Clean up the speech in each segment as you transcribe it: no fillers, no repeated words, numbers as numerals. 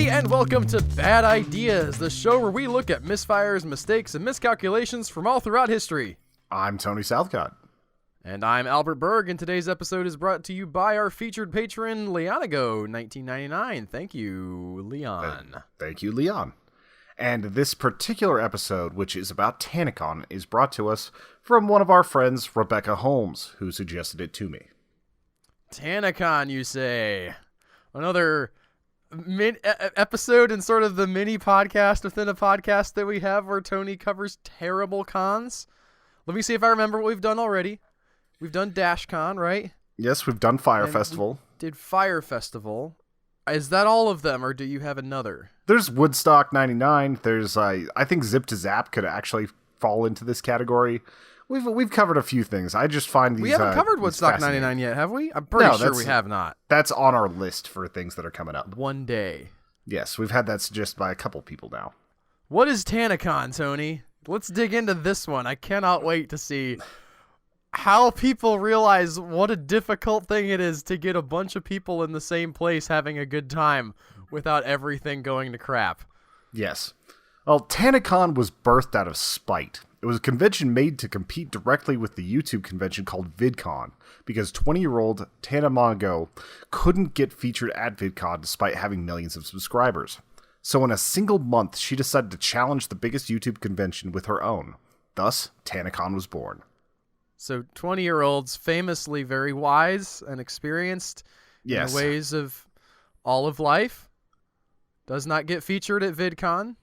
everybody, and welcome to Bad Ideas, the show where we look at misfires, mistakes, and miscalculations from all throughout history. I'm Tony Southcott. And I'm Albert Berg, and today's episode is brought to you by our featured patron, Leonago, 1999. Thank you, Leon. Thank you, Leon. And this particular episode, which is about Tanacon, is brought to us from one of our friends, Rebecca Holmes, who suggested it to me. Tanacon, you say? Another episode in sort of the mini podcast within a podcast that we have where Tony covers terrible cons. Let me see if I remember what we've done already. We've done DashCon, right? Yes, we've done Fire Festival. Did Fire Festival. Is that all of them, or do you have another? There's Woodstock 99. There's, I think Zip to Zap could actually fall into this category. We've covered a few things. I just find these. We haven't covered Woodstock 99 yet, have we? I'm pretty sure we have not. That's on our list for things that are coming up. One day. Yes, we've had that suggested by a couple people now. What is Tanacon, Tony? Let's dig into this one. I cannot wait to see how people realize what a difficult thing it is to get a bunch of people in the same place having a good time without everything going to crap. Yes. Well, Tanacon was birthed out of spite. It was a convention made to compete directly with the YouTube convention called Vidcon, because 20-year-old Tana Mongeau couldn't get featured at Vidcon despite having millions of subscribers. So in a single month, she decided to challenge the biggest YouTube convention with her own. Thus, Tanacon was born. So 20-year-olds, famously very wise and experienced in the ways of all of life, does not get featured at VidCon.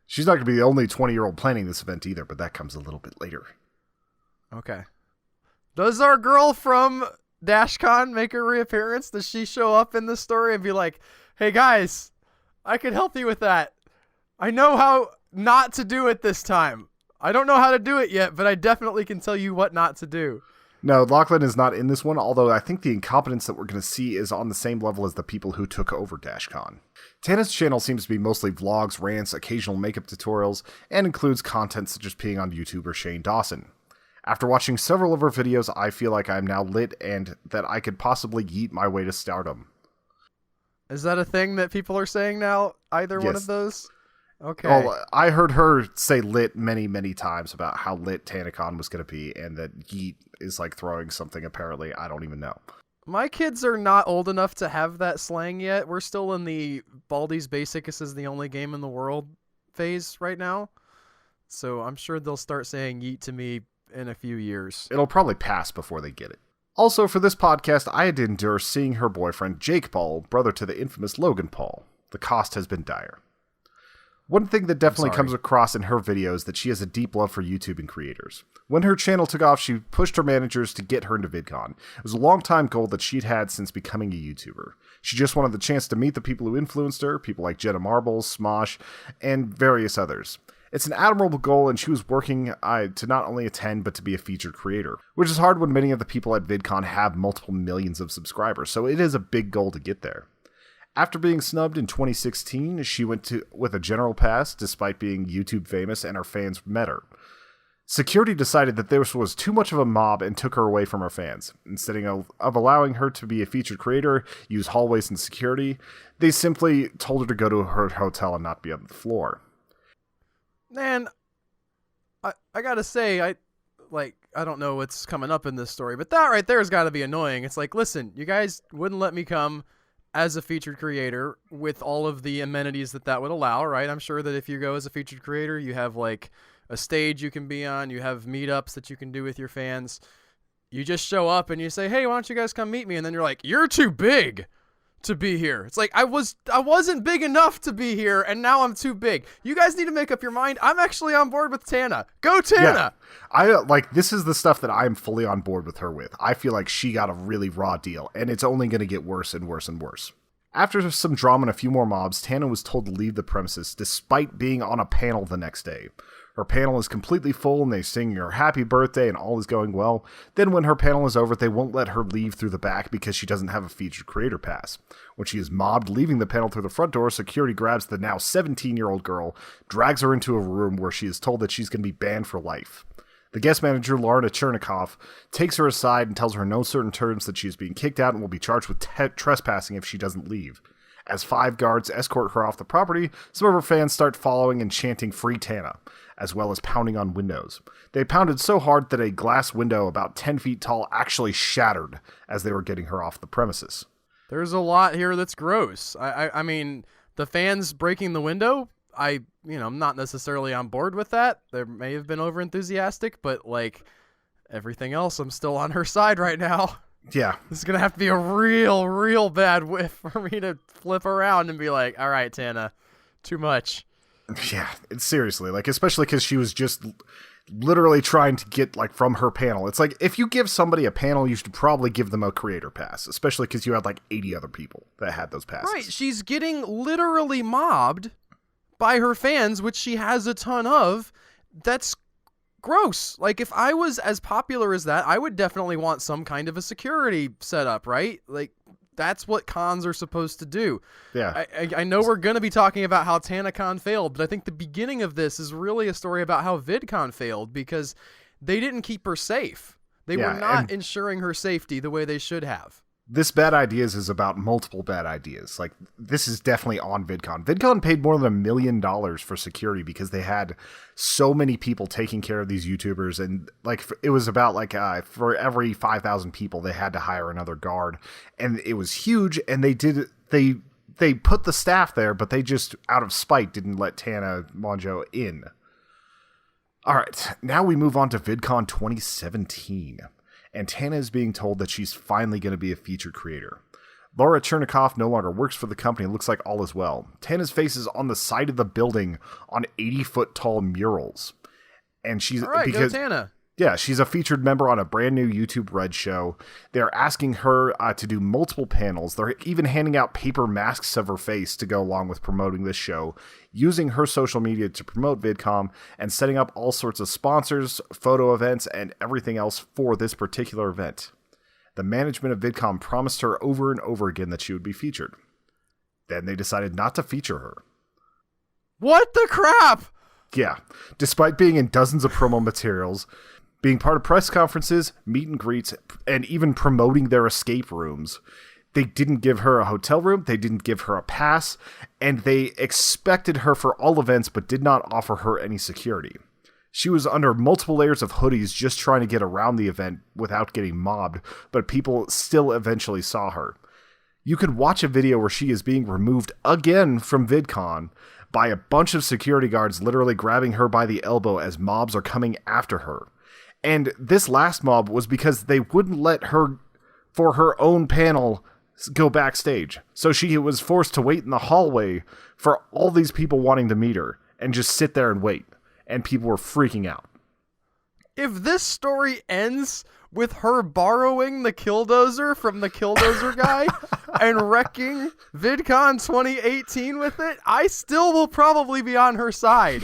She's not going to be the only 20-year-old planning this event either, but that comes a little bit later. Okay. Does our girl from DashCon make a reappearance? Does she show up in this story and be like, hey guys, I could help you with that. I know how not to do it this time. I don't know how to do it yet, but I definitely can tell you what not to do. No, Lachlan is not in this one, although I think the incompetence that we're going to see is on the same level as the people who took over DashCon. Tana's channel seems to be mostly vlogs, rants, occasional makeup tutorials, and includes content such as peeing on YouTuber Shane Dawson. After watching several of her videos, I feel like I'm now lit and that I could possibly yeet my way to stardom. Is that a thing that people are saying now? Either one of those? Okay. Well, I heard her say lit many, many times about how lit Tanacon was going to be, and that yeet is like throwing something, apparently. I don't even know. My kids are not old enough to have that slang yet. We're still in the Baldi's Basicus is the only game in the world phase right now. So I'm sure they'll start saying yeet to me in a few years. It'll probably pass before they get it. Also, for this podcast, I had to endure seeing her boyfriend, Jake Paul, brother to the infamous Logan Paul. The cost has been dire. One thing that definitely comes across in her videos is that she has a deep love for YouTube and creators. When her channel took off, she pushed her managers to get her into VidCon. It was a long-time goal that she'd had since becoming a YouTuber. She just wanted the chance to meet the people who influenced her, people like Jenna Marbles, Smosh, and various others. It's an admirable goal, and she was working to not only attend, but to be a featured creator, which is hard when many of the people at VidCon have multiple millions of subscribers, so it is a big goal to get there. After being snubbed in 2016, she went with a general pass despite being YouTube famous, and her fans met her. Security decided that this was too much of a mob and took her away from her fans. Instead of allowing her to be a featured creator, use hallways and security, they simply told her to go to her hotel and not be on the floor. Man, I gotta say, I don't know what's coming up in this story, but that right there has got to be annoying. It's like, listen, you guys wouldn't let me come as a featured creator with all of the amenities that would allow, right? I'm sure that if you go as a featured creator, you have like a stage you can be on, you have meetups that you can do with your fans. You just show up and you say, hey, why don't you guys come meet me? And then you're like, you're too big to be here. It's like, I wasn't big enough to be here, and now I'm too big. You guys need to make up your mind. I'm actually on board with Tana. Go Tana! Yeah. This is the stuff that I'm fully on board with her with. I feel like she got a really raw deal, and it's only going to get worse and worse and worse. After some drama and a few more mobs, Tana was told to leave the premises despite being on a panel the next day. Her panel is completely full and they sing her happy birthday and all is going well. Then when her panel is over, they won't let her leave through the back because she doesn't have a featured creator pass. When she is mobbed leaving the panel through the front door, security grabs the now 17-year-old girl, drags her into a room where she is told that she's going to be banned for life. The guest manager, Lorna Chernikov, takes her aside and tells her in no certain terms that she is being kicked out and will be charged with trespassing if she doesn't leave. As 5 guards escort her off the property, some of her fans start following and chanting "Free Tana," as well as pounding on windows. They pounded so hard that a glass window about 10 feet tall actually shattered as they were getting her off the premises. There's a lot here that's gross. I mean, the fans breaking the window, I'm not necessarily on board with that. They may have been overenthusiastic, but like everything else, I'm still on her side right now. Yeah. This is going to have to be a real bad whiff for me to flip around and be like, all right, Tana, too much. Yeah, it's seriously, like, especially because she was just literally trying to get, like, from her panel. It's like, if you give somebody a panel, you should probably give them a creator pass, especially because you had, like, 80 other people that had those passes. Right, she's getting literally mobbed by her fans, which she has a ton of. That's gross. Like, if I was as popular as that, I would definitely want some kind of a security setup, right? Like, that's what cons are supposed to do. Yeah. I know we're going to be talking about how Tanacon failed, but I think the beginning of this is really a story about how Vidcon failed because they didn't keep her safe. They were not ensuring her safety the way they should have. This Bad Ideas is about multiple bad ideas. Like, this is definitely on VidCon. VidCon paid more than $1 million for security because they had so many people taking care of these YouTubers. And, like, it was about, like, for every 5,000 people, they had to hire another guard. And it was huge, and they put the staff there, but they just, out of spite, didn't let Tana Mongeau in. All right, now we move on to VidCon 2017. And Tana is being told that she's finally going to be a featured creator. Laura Chernikoff no longer works for the company. It looks like all is well. Tana's face is on the side of the building on 80-foot tall murals. And she's all right, go Tana. Yeah, she's a featured member on a brand new YouTube Red show. They're asking her to do multiple panels. They're even handing out paper masks of her face to go along with promoting this show, using her social media to promote VidCon, and setting up all sorts of sponsors, photo events, and everything else for this particular event. The management of VidCon promised her over and over again that she would be featured. Then they decided not to feature her. What the crap? Yeah, despite being in dozens of promo materials, being part of press conferences, meet and greets, and even promoting their escape rooms, they didn't give her a hotel room, they didn't give her a pass, and they expected her for all events but did not offer her any security. She was under multiple layers of hoodies just trying to get around the event without getting mobbed, but people still eventually saw her. You could watch a video where she is being removed again from VidCon by a bunch of security guards literally grabbing her by the elbow as mobs are coming after her. And this last mob was because they wouldn't let her, for her own panel, go backstage. So she was forced to wait in the hallway for all these people wanting to meet her and just sit there and wait. And people were freaking out. If this story ends with her borrowing the Killdozer from the Killdozer guy and wrecking VidCon 2018 with it, I still will probably be on her side.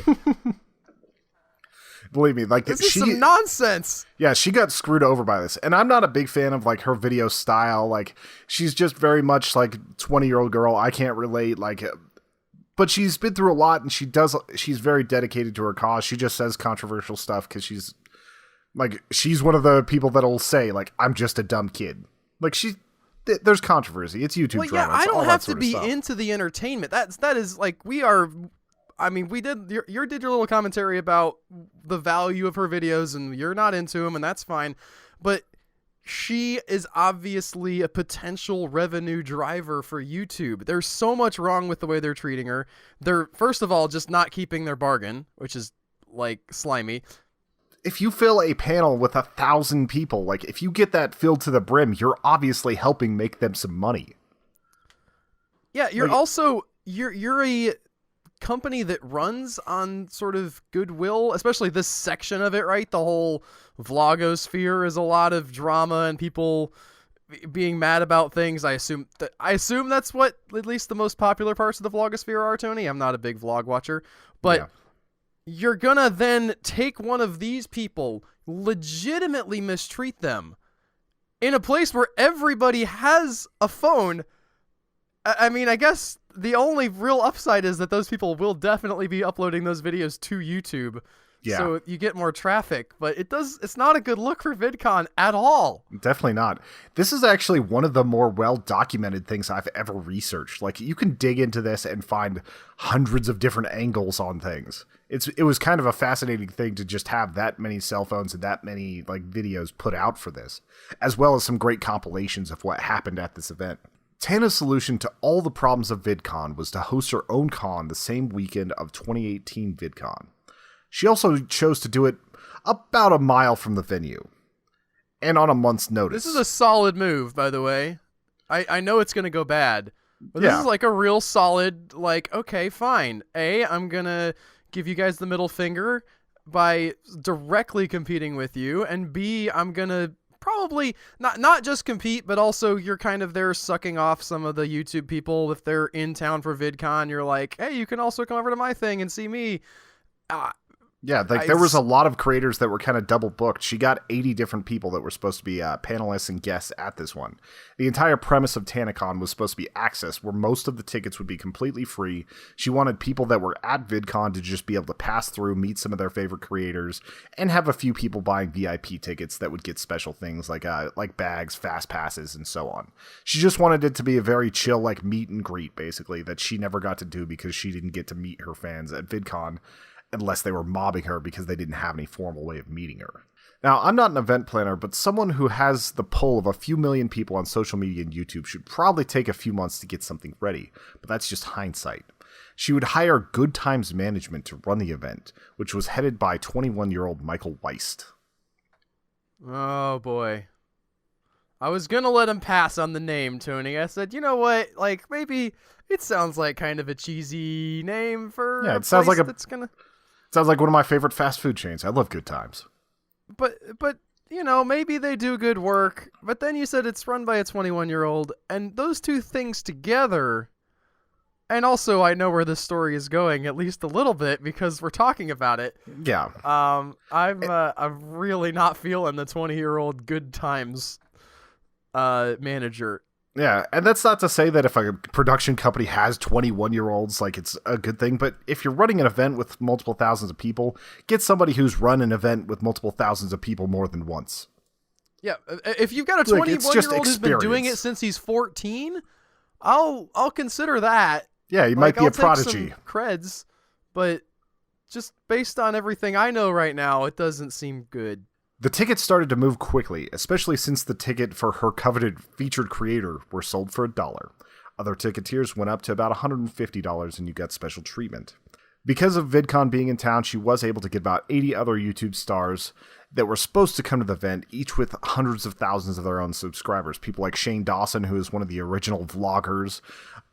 Believe me, like this is some nonsense. Yeah, she got screwed over by this. And I'm not a big fan of like her video style. Like she's just very much like 20-year-old girl. I can't relate. Like, but she's been through a lot and she's very dedicated to her cause. She just says controversial stuff because she's one of the people that'll say like, I'm just a dumb kid. Like there's controversy. It's YouTube well, drama. Yeah, I don't have to be into the entertainment. That is like we are. I mean, we did your little commentary about the value of her videos, and you're not into them, and that's fine. But she is obviously a potential revenue driver for YouTube. There's so much wrong with the way they're treating her. They're, first of all, just not keeping their bargain, which is, like, slimy. If you fill a panel with 1,000 people, like, if you get that filled to the brim, you're obviously helping make them some money. Yeah, you're also... You're a company that runs on sort of goodwill, especially this section of it, right? The whole vlogosphere is a lot of drama and people being mad about things. I assume that's what at least the most popular parts of the vlogosphere are, Tony. I'm not a big vlog watcher, but you're gonna then take one of these people, legitimately mistreat them in a place where everybody has a phone. I mean, I guess the only real upside is that those people will definitely be uploading those videos to YouTube. Yeah. so you get more traffic, but it's not a good look for VidCon at all. Definitely not. This is actually one of the more well-documented things I've ever researched. Like, you can dig into this and find hundreds of different angles on things. It was kind of a fascinating thing to just have that many cell phones and that many like videos put out for this, as well as some great compilations of what happened at this event. Tana's solution to all the problems of VidCon was to host her own con the same weekend of 2018 VidCon. She also chose to do it about a mile from the venue, and on a month's notice. This is a solid move, by the way. I know it's going to go bad, but this Yeah. is like a real solid, like, okay, fine. I'm going to give you guys the middle finger by directly competing with you, and B, I'm going to probably not just compete, but also you're kind of there sucking off some of the YouTube people. If they're in town for VidCon, you're like, hey, you can also come over to my thing and see me. Yeah, like there was a lot of creators that were kind of double booked. She got 80 different people that were supposed to be panelists and guests at this one. The entire premise of Tanacon was supposed to be access, where most of the tickets would be completely free. She wanted people that were at VidCon to just be able to pass through, meet some of their favorite creators, and have a few people buying VIP tickets that would get special things like bags, fast passes, and so on. She just wanted it to be a very chill, like meet and greet, basically, that she never got to do because she didn't get to meet her fans at VidCon, unless they were mobbing her because they didn't have any formal way of meeting her. Now, I'm not an event planner, but someone who has the pull of a few million people on social media and YouTube should probably take a few months to get something ready, but that's just hindsight. She would hire Good Times Management to run the event, which was headed by 21-year-old Michael Weist. Oh, boy. I was going to let him pass on the name, Tony. I said, you know what? Like, maybe it sounds like kind of a cheesy name for yeah, a it sounds place like that's going to... Sounds like one of my favorite fast food chains. I love Good Times. But you know, maybe they do good work. But then you said it's run by a 21-year-old, and those two things together. And also, I know where this story is going at least a little bit because we're talking about it. Yeah. I'm really not feeling the 20-year-old Good Times manager. Yeah, and that's not to say that if a production company has 21-year-olds, like, it's a good thing, but if you're running an event with multiple thousands of people, get somebody who's run an event with multiple thousands of people more than once. Yeah, if you've got a 21-year-old who's been doing it since he's 14, I'll consider that. Yeah, he might be a prodigy. Some creds, but just based on everything I know right now, it doesn't seem good. The tickets started to move quickly, especially since the ticket for her coveted featured creator were sold for $1. Other ticket tiers went up to about $150 and you got special treatment. Because of VidCon being in town, she was able to get about 80 other YouTube stars that were supposed to come to the event, each with hundreds of thousands of their own subscribers. People like Shane Dawson, who is one of the original vloggers,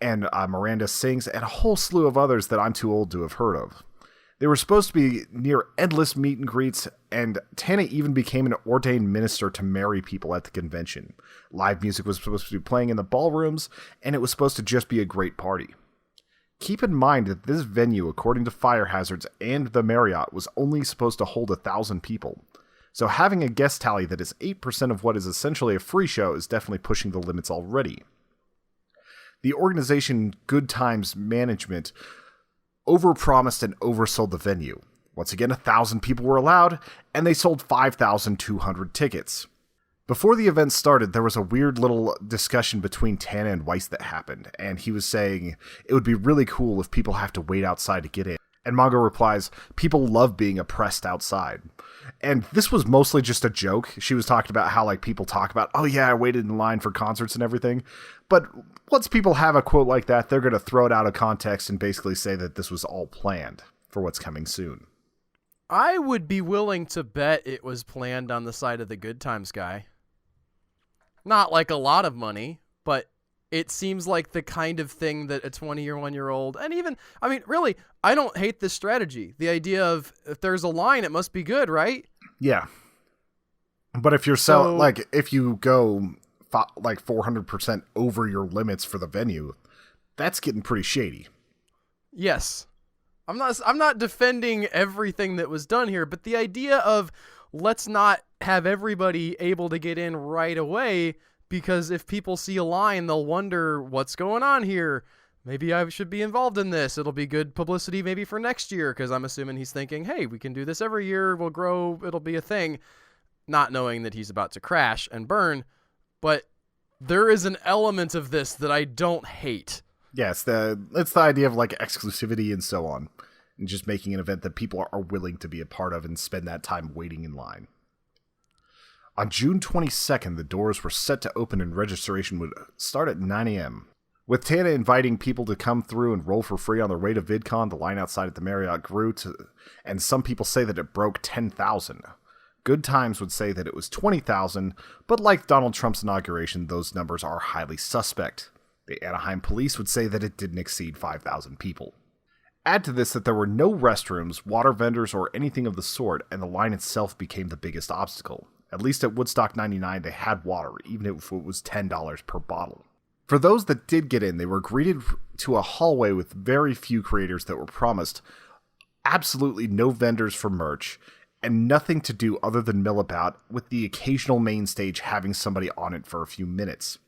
and Miranda Sings, and a whole slew of others that I'm too old to have heard of. They were supposed to be near endless meet and greets, and Tana even became an ordained minister to marry people at the convention. Live music was supposed to be playing in the ballrooms, and it was supposed to just be a great party. Keep in mind that this venue, according to Fire Hazards and the Marriott, was only supposed to hold 1,000 people. So having a guest tally that is 8% of what is essentially a free show is definitely pushing the limits already. The organization Good Times Management overpromised and oversold the venue. Once again, 1,000 people were allowed, and they sold 5,200 tickets. Before the event started, there was a weird little discussion between Tana and Weist that happened, and he was saying it would be really cool if people have to wait outside to get in. And Mongeau replies, people love being oppressed outside. And this was mostly just a joke. She was talking about how, like, people talk about, oh yeah, I waited in line for concerts and everything. But once people have a quote like that, they're going to throw it out of context and basically say that this was all planned for what's coming soon. I would be willing to bet it was planned on the side of the Good Times guy. Not like a lot of money, but it seems like the kind of thing that a 21-year-old, and even, I mean, really, I don't hate this strategy. The idea of if there's a line, it must be good, right? Yeah. But if you're if you go like 400% over your limits for the venue, that's getting pretty shady. Yes. I'm not defending everything that was done here, but the idea of let's not have everybody able to get in right away, because if people see a line, they'll wonder what's going on here. maybe I should be involved in this. It'll be good publicity maybe for next year, because I'm assuming he's thinking, hey, we can do this every year. We'll grow. It'll be a thing. Not knowing that he's about to crash and burn. But there is an element of this that I don't hate. Yes, it's the idea of like exclusivity and so on. And just making an event that people are willing to be a part of and spend that time waiting in line. On June 22nd, the doors were set to open and registration would start at 9 a.m. With Tana inviting people to come through and roll for free on their way to VidCon, the line outside at the Marriott grew to, and some people say that it broke 10,000. Good Times would say that it was 20,000, but like Donald Trump's inauguration, those numbers are highly suspect. The Anaheim police would say that it didn't exceed 5,000 people. Add to this that there were no restrooms, water vendors, or anything of the sort, and the line itself became the biggest obstacle. At least at Woodstock 99, they had water, even if it was $10 per bottle. For those that did get in, they were greeted to a hallway with very few creators that were promised absolutely no vendors for merch, and nothing to do other than mill about, with the occasional main stage having somebody on it for a few minutes.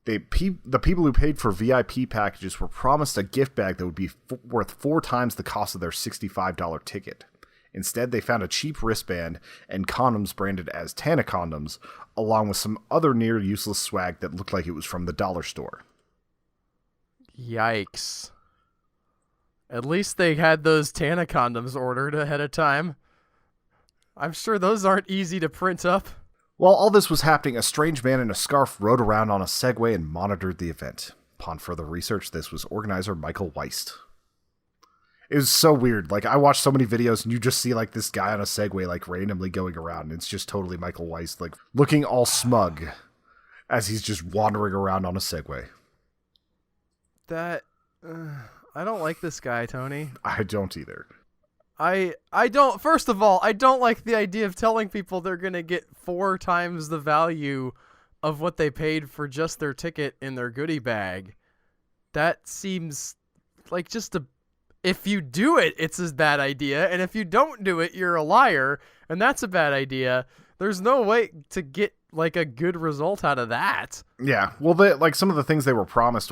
The people who paid for VIP packages were promised a gift bag that would be worth 4 times the cost of their $65 ticket. Instead, they found a cheap wristband and condoms branded as Tana condoms, along with some other near-useless swag that looked like it was from the dollar store. Yikes. At least they had those Tana condoms ordered ahead of time. I'm sure those aren't easy to print up. While all this was happening, a strange man in a scarf rode around on a Segway and monitored the event. Upon further research, this was organizer Michael Weist. It was so weird. Like, I watched so many videos, and you just see, like, this guy on a Segway, like, randomly going around, and it's just totally Michael Weist, like, looking all smug as he's just wandering around on a Segway. I don't like this guy, Tony. I don't either. I don't, first of all, I don't like the idea of telling people they're going to get 4 times the value of what they paid for just their ticket in their goodie bag. That seems like just if you do it, it's a bad idea, and if you don't do it, you're a liar, and that's a bad idea. There's no way to get like a good result out of that. Yeah, well, some of the things they were promised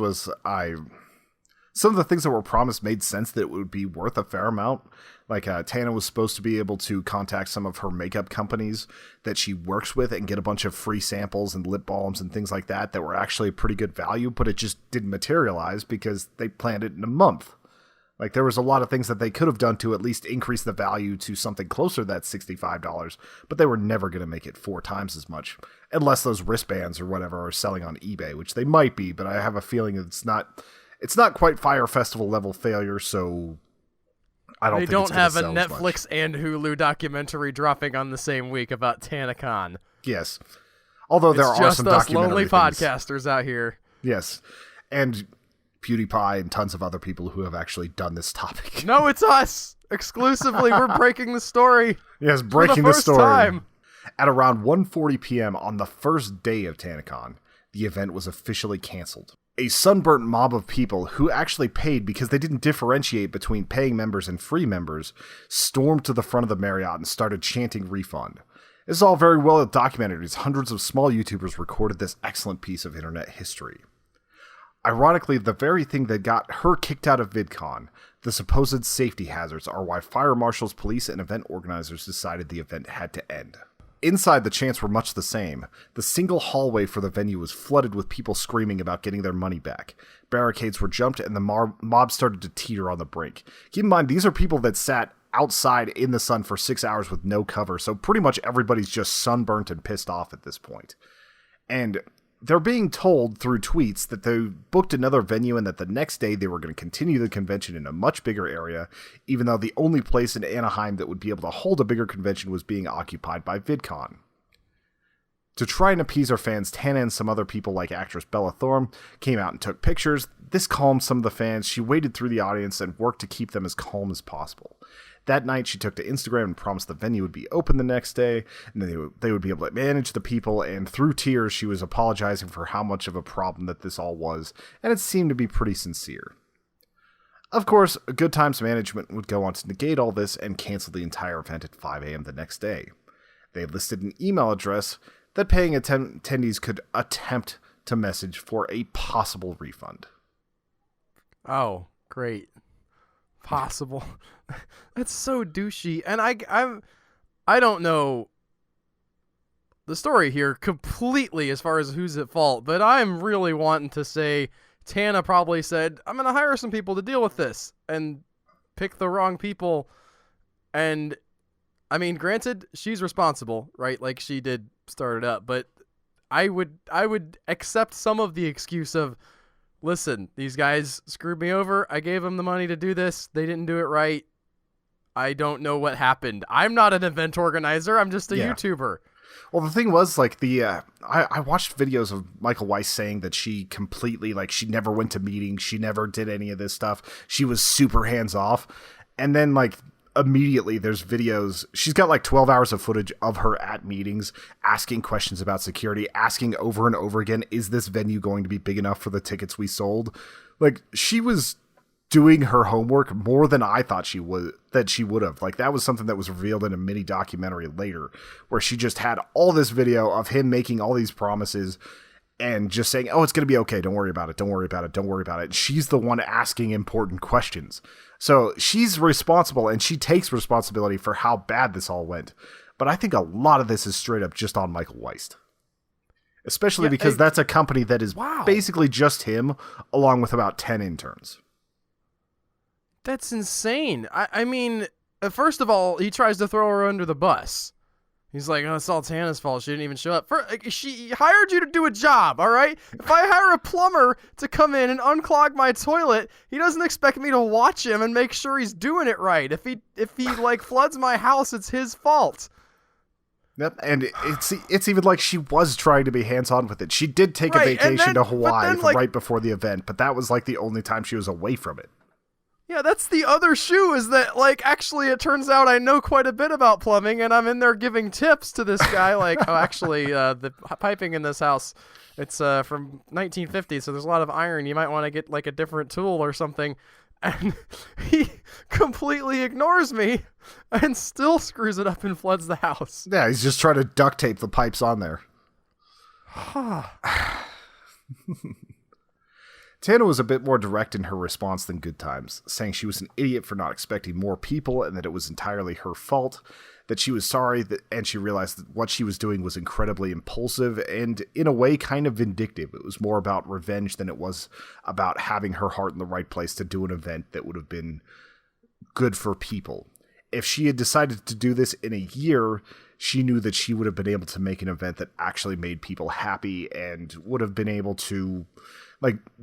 some of the things that were promised made sense that it would be worth a fair amount. Like, Tana was supposed to be able to contact some of her makeup companies that she works with and get a bunch of free samples and lip balms and things like that were actually pretty good value, but it just didn't materialize because they planned it in a month. Like, there was a lot of things that they could have done to at least increase the value to something closer to that $65, but they were never going to make it 4 times as much. Unless those wristbands or whatever are selling on eBay, which they might be, but I have a feeling it's not quite Fire Festival level failure, so I don't think it's going to sell as much. They don't have a Netflix and Hulu documentary dropping on the same week about Tanacon. Yes. Although there are some documentary things. It's just us lonely podcasters out here. Yes. And PewDiePie and tons of other people who have actually done this topic. No, it's us! Exclusively, we're breaking the story. Yes, breaking the story. Time. At around 1:40 p.m. on the first day of Tanacon, the event was officially canceled. A sunburnt mob of people who actually paid because they didn't differentiate between paying members and free members stormed to the front of the Marriott and started chanting refund. This is all very well documented as hundreds of small YouTubers recorded this excellent piece of internet history. Ironically, the very thing that got her kicked out of VidCon, the supposed safety hazards, are why fire marshals, police, and event organizers decided the event had to end. Inside, the chants were much the same. The single hallway for the venue was flooded with people screaming about getting their money back. Barricades were jumped, and the mob started to teeter on the brink. Keep in mind, these are people that sat outside in the sun for 6 hours with no cover, so pretty much everybody's just sunburnt and pissed off at this point. And they're being told through tweets that they booked another venue and that the next day they were going to continue the convention in a much bigger area, even though the only place in Anaheim that would be able to hold a bigger convention was being occupied by VidCon. To try and appease our fans, Tana and some other people like actress Bella Thorne came out and took pictures. This calmed some of the fans. She waded through the audience and worked to keep them as calm as possible. That night, she took to Instagram and promised the venue would be open the next day, and they would be able to manage the people, and through tears, she was apologizing for how much of a problem that this all was, and it seemed to be pretty sincere. Of course, Good Times management would go on to negate all this and cancel the entire event at 5 a.m. the next day. They listed an email address that paying attendees could attempt to message for a possible refund. Oh, great. Possible. That's so douchey. And I don't know the story here completely as far as who's at fault, but I'm really wanting to say Tana probably said, I'm going to hire some people to deal with this, and pick the wrong people. And I mean, granted, she's responsible, right? Like, she did start it up, but I would accept some of the excuse of, listen, these guys screwed me over. I gave them the money to do this. They didn't do it right. I don't know what happened. I'm not an event organizer. I'm just a YouTuber. Well, the thing was, like, I watched videos of Michael Weist saying that she completely, like, she never went to meetings. She never did any of this stuff. She was super hands off. And then, like, immediately there's videos. She's got like 12 hours of footage of her at meetings, asking questions about security, asking over and over again, is this venue going to be big enough for the tickets we sold? Like, she was doing her homework more than I thought she would have. Like, that was something that was revealed in a mini documentary later, where she just had all this video of him making all these promises and just saying, oh, it's going to be okay. Don't worry about it. Don't worry about it. Don't worry about it. And she's the one asking important questions. So she's responsible, and she takes responsibility for how bad this all went. But I think a lot of this is straight up just on Michael Weist. Especially because that's a company that is basically just him, along with about 10 interns. That's insane. I mean, first of all, he tries to throw her under the bus. He's like, oh, it's all Tana's fault. She didn't even show up. She hired you to do a job, all right? If I hire a plumber to come in and unclog my toilet, he doesn't expect me to watch him and make sure he's doing it right. If he like floods my house, it's his fault. Yep, and it's even like she was trying to be hands-on with it. She did take a vacation to Hawaii right before the event, but that was like the only time she was away from it. Yeah, that's the other shoe, is that, like, actually it turns out I know quite a bit about plumbing, and I'm in there giving tips to this guy, like, oh, actually, the piping in this house, it's from 1950, so there's a lot of iron. You might want to get, like, a different tool or something. And he completely ignores me and still screws it up and floods the house. Yeah, he's just trying to duct tape the pipes on there. Tana was a bit more direct in her response than Good Times, saying she was an idiot for not expecting more people and that it was entirely her fault, that she was sorry, and she realized that what she was doing was incredibly impulsive and, in a way, kind of vindictive. It was more about revenge than it was about having her heart in the right place to do an event that would have been good for people. If she had decided to do this in a year, she knew that she would have been able to make an event that actually made people happy and would have been able to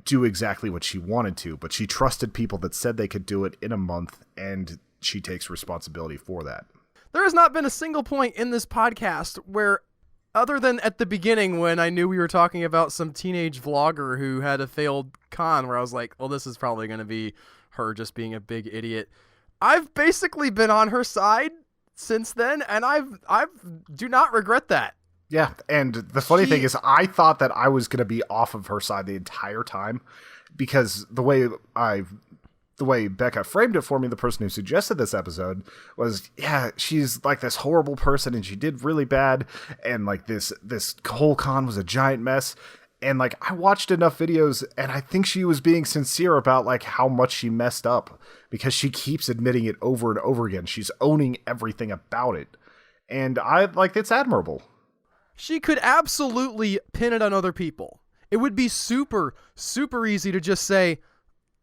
do exactly what she wanted to, but she trusted people that said they could do it in a month, and she takes responsibility for that. There has not been a single point in this podcast where, other than at the beginning when I knew we were talking about some teenage vlogger who had a failed con, where I was like, well, this is probably going to be her just being a big idiot. I've basically been on her side since then, and I do not regret that. Yeah, and the funny thing is, I thought that I was going to be off of her side the entire time, because the way Becca framed it for me, the person who suggested this episode, was, yeah, she's like this horrible person, and she did really bad, and like this whole con was a giant mess. And like, I watched enough videos, and I think she was being sincere about like how much she messed up, because she keeps admitting it over and over again. She's owning everything about it, and it's admirable. She could absolutely pin it on other people. It would be super, super easy to just say,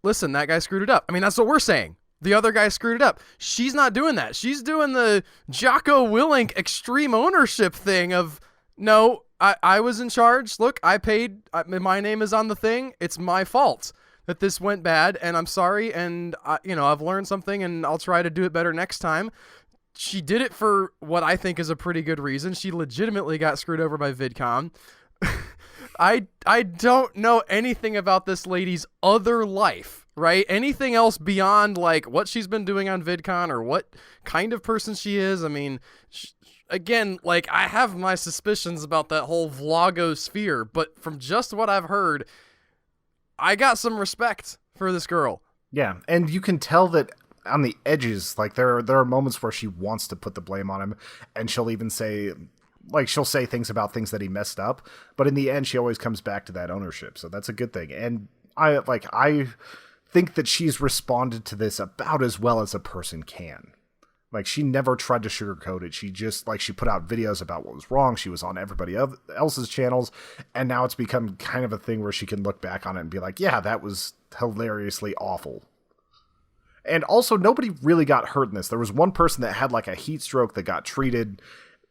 listen, that guy screwed it up. I mean, that's what we're saying. The other guy screwed it up. She's not doing that. She's doing the Jocko Willink extreme ownership thing of, no, I was in charge. Look, I paid. My name is on the thing. It's my fault that this went bad, and I'm sorry, and I've learned something, and I'll try to do it better next time. She did it for what I think is a pretty good reason. She legitimately got screwed over by Vidcon. I don't know anything about this lady's other life, right? Anything else beyond like what she's been doing on Vidcon or what kind of person she is. I mean, again, like, I have my suspicions about that whole vlogosphere, but from just what I've heard, I got some respect for this girl. Yeah, and you can tell that on the edges, like there are moments where she wants to put the blame on him, and she'll even say, like, she'll say things about things that he messed up, but in the end she always comes back to that ownership, so that's a good thing. And I think that she's responded to this about as well as a person can. Like, she never tried to sugarcoat it. She just, like, she put out videos about what was wrong. She was on everybody else's channels. And now it's become kind of a thing where she can look back on it and be like, yeah, that was hilariously awful. And also, nobody really got hurt in this. There was one person that had, like, a heat stroke that got treated.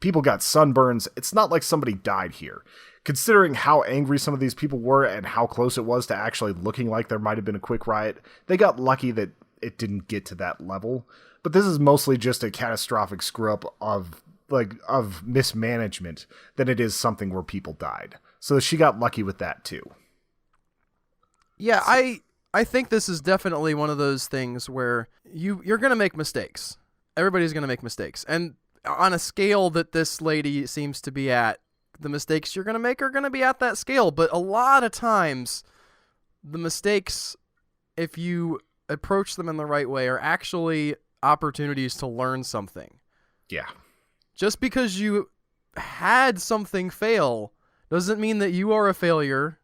People got sunburns. It's not like somebody died here. Considering how angry some of these people were and how close it was to actually looking like there might have been a quick riot, they got lucky that it didn't get to that level. But this is mostly just a catastrophic screw-up of mismanagement than it is something where people died. So she got lucky with that, too. Yeah, I think this is definitely one of those things where you're going to make mistakes. Everybody's going to make mistakes. And on a scale that this lady seems to be at, the mistakes you're going to make are going to be at that scale. But a lot of times, the mistakes, if you approach them in the right way, are actually opportunities to learn something. Yeah. Just because you had something fail doesn't mean that you are a failure,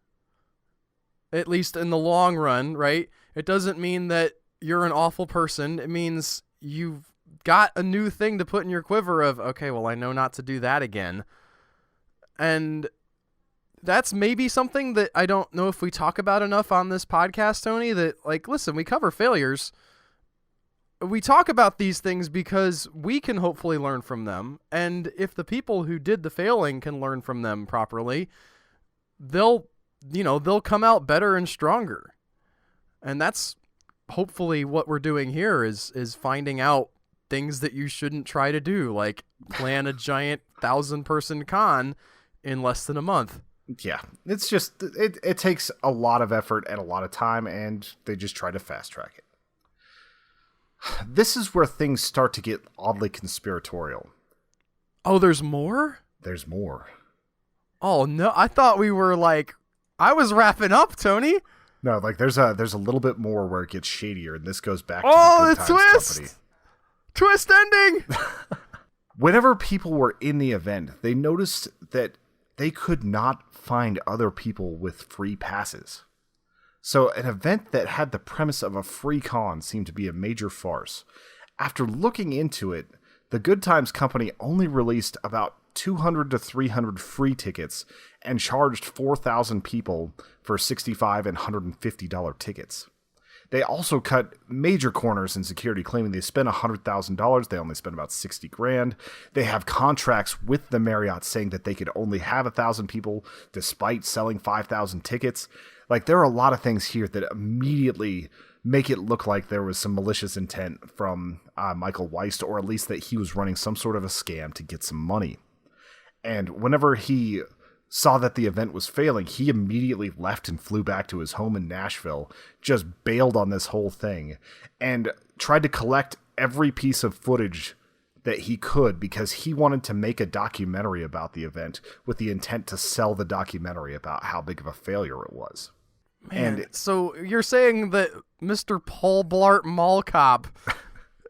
at least in the long run, right? It doesn't mean that you're an awful person. It means you've got a new thing to put in your quiver of, okay, well, I know not to do that again. And that's maybe something that I don't know if we talk about enough on this podcast, Tony, that, like, listen, we cover failures. We talk about these things because we can hopefully learn from them. And if the people who did the failing can learn from them properly, they'll come out better and stronger. And that's hopefully what we're doing here is finding out things that you shouldn't try to do, like plan a giant 1,000-person con in less than a month. Yeah, it's just, it takes a lot of effort and a lot of time, and they just try to fast track it. This is where things start to get oddly conspiratorial. Oh, there's more? There's more. Oh, no, I thought we were I was wrapping up, Tony. No, like there's a little bit more where it gets shadier, and this goes back to the Good Times twist! Company. Twist ending! Whenever people were in the event, they noticed that they could not find other people with free passes. So an event that had the premise of a free con seemed to be a major farce. After looking into it, the Good Times Company only released about 200 to 300 free tickets and charged 4,000 people for $65 and $150 tickets. They also cut major corners in security, claiming they spent $100,000. They only spent about $60,000. They have contracts with the Marriott saying that they could only have 1,000 people despite selling 5,000 tickets. Like, there are a lot of things here that immediately make it look like there was some malicious intent from Michael Weist, or at least that he was running some sort of a scam to get some money. And whenever he saw that the event was failing, he immediately left and flew back to his home in Nashville, just bailed on this whole thing, and tried to collect every piece of footage that he could, because he wanted to make a documentary about the event with the intent to sell the documentary about how big of a failure it was. Man, so you're saying that Mr. Paul Blart Mall Cop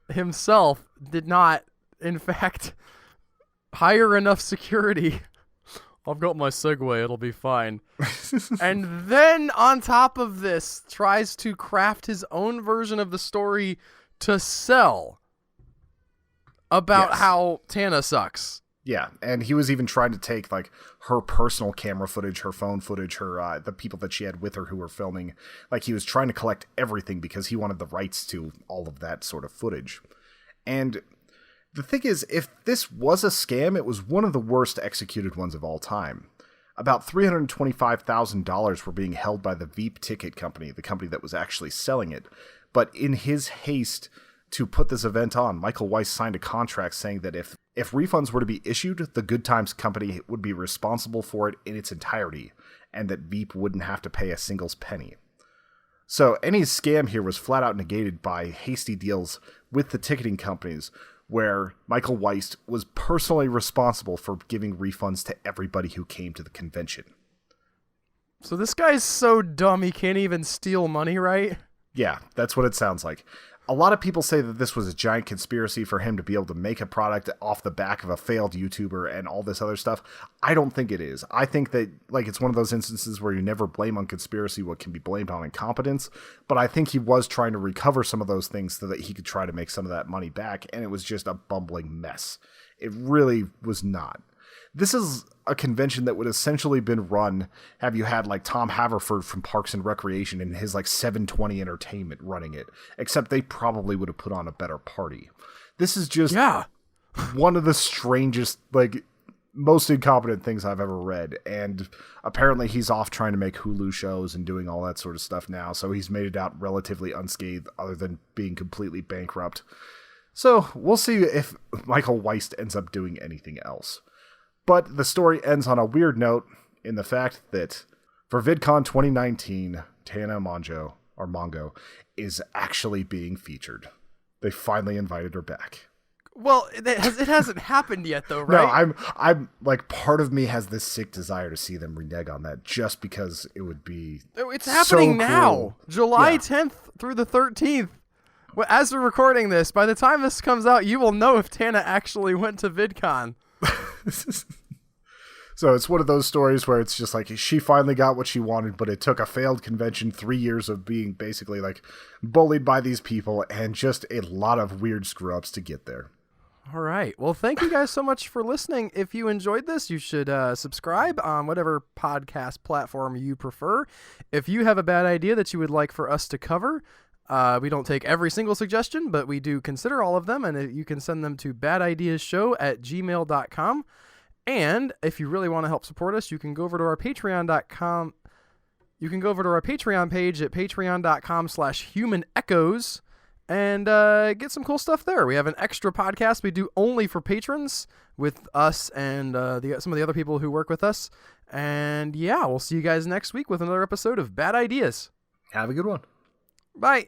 himself did not, in fact, hire enough security. I've got my Segway, it'll be fine. And then, on top of this, tries to craft his own version of the story to sell about how Tana sucks. Yeah, and he was even trying to take, like, her personal camera footage, her phone footage, her the people that she had with her who were filming. Like, he was trying to collect everything because he wanted the rights to all of that sort of footage. And the thing is, if this was a scam, it was one of the worst executed ones of all time. About $325,000 were being held by the Veep ticket company, the company that was actually selling it. But in his haste to put this event on, Michael Weist signed a contract saying that if refunds were to be issued, the Good Times Company would be responsible for it in its entirety, and that Veep wouldn't have to pay a single penny. So any scam here was flat out negated by hasty deals with the ticketing companies, where Michael Weist was personally responsible for giving refunds to everybody who came to the convention. So this guy's so dumb he can't even steal money, right? Yeah, that's what it sounds like. a lot of people say that this was a giant conspiracy for him to be able to make a product off the back of a failed YouTuber and all this other stuff. I don't think it is. I think that like it's one of those instances where you never blame on conspiracy what can be blamed on incompetence. But I think he was trying to recover some of those things so that he could try to make some of that money back. And it was just a bumbling mess. It really was not. This is a convention that would essentially been run have you had like Tom Haverford from Parks and Recreation and his like 720 Entertainment running it, except they probably would have put on a better party. This is just one of the strangest, like most incompetent things I've ever read. And apparently he's off trying to make Hulu shows and doing all that sort of stuff now. So he's made it out relatively unscathed other than being completely bankrupt. So we'll see if Michael Weist ends up doing anything else. But the story ends on a weird note in the fact that for Vidcon 2019, Tana Mongeau is actually being featured. They finally invited her back. Well, it hasn't happened yet, though, right? No, I'm like, part of me has this sick desire to see them renege on that just because it would be It's happening so now, cool. July 10th through the 13th. Well, as we're recording this, by the time this comes out, you will know if Tana actually went to VidCon. So it's one of those stories where it's just like she finally got what she wanted, but it took a failed convention, 3 years of being basically like bullied by these people and just a lot of weird screw ups to get there. All right. Well, thank you guys so much for listening. If you enjoyed this, you should subscribe on whatever podcast platform you prefer. If you have a bad idea that you would like for us to cover, we don't take every single suggestion, but we do consider all of them, and you can send them to badideasshow@gmail.com. And if you really want to help support us, you can go over to our patreon.com. You can go over to our Patreon page at patreon.com/humanechoes and get some cool stuff there. We have an extra podcast we do only for patrons with us and some of the other people who work with us. And yeah, we'll see you guys next week with another episode of Bad Ideas. Have a good one. Bye.